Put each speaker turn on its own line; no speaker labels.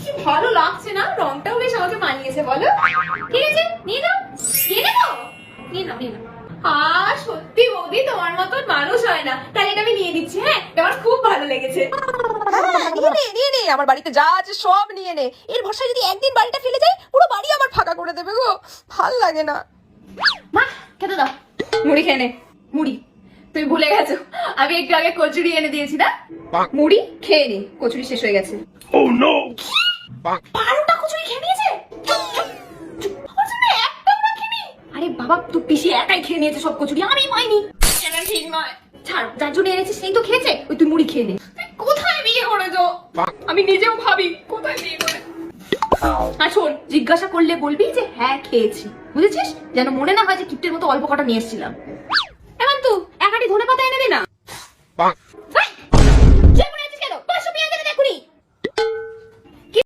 কি ভালো লাগছে না, রংটাও বেশ আমাকে মানিয়েছে বলো। ঠিক আছে নিয়ে নাও, নিয়ে নেবো, নিয়ে নাও নিয়ে নাও। সত্যি বৌদি তোমার মতন মানুষ হয় না, তাই এটা আমি নিয়ে দিচ্ছি। হ্যাঁ আমার খুব ভালো লেগেছে।
নিয়ে নে, আমার বাড়িতে যা আছে সব নিয়ে নে। এর ভরসায় যদি একদিন বাড়িটা ফেলে যায়, পুরো বাড়ি আমার ফাঁকা করে দেবে গো, ভাল লাগে না।
মা খেতে দাও, মুড়ি খেয়ে নে। মুড়ি? তুমি ভুলে গেছো আমি একটু আগে কচুরি এনে দিয়েছি না। মুড়ি খেয়ে নে, কচুরি শেষ হয়ে গেছে। 12টা কচুরি খেয়ে নিয়েছে। আমার জন্য একটাও না খেনি। আরে বাবা তুই পিসি একাই খেয়ে নিয়েছে সব কচুরি, আমি পাইনি। এটা ঠিক নয়, ছাড়, যার জন্য এনেছে সেই তো খেয়েছে, ওই তুই মুড়ি খেয়ে নে। তুই কোথায় বিয়ে করেছো? আমি নিজেও ভাবি কোথায় বিয়ে করে। আর শোন, জিজ্ঞাসা করলে বলবি যে হ্যাঁ খেয়েছি, বুঝেছিস? যেন মনে না হয় যে কিপ্টের মতো অল্প কটা নিয়ে এসেছিলাম। এখন তুই এক আটি ধনে পাতা এনে দে না।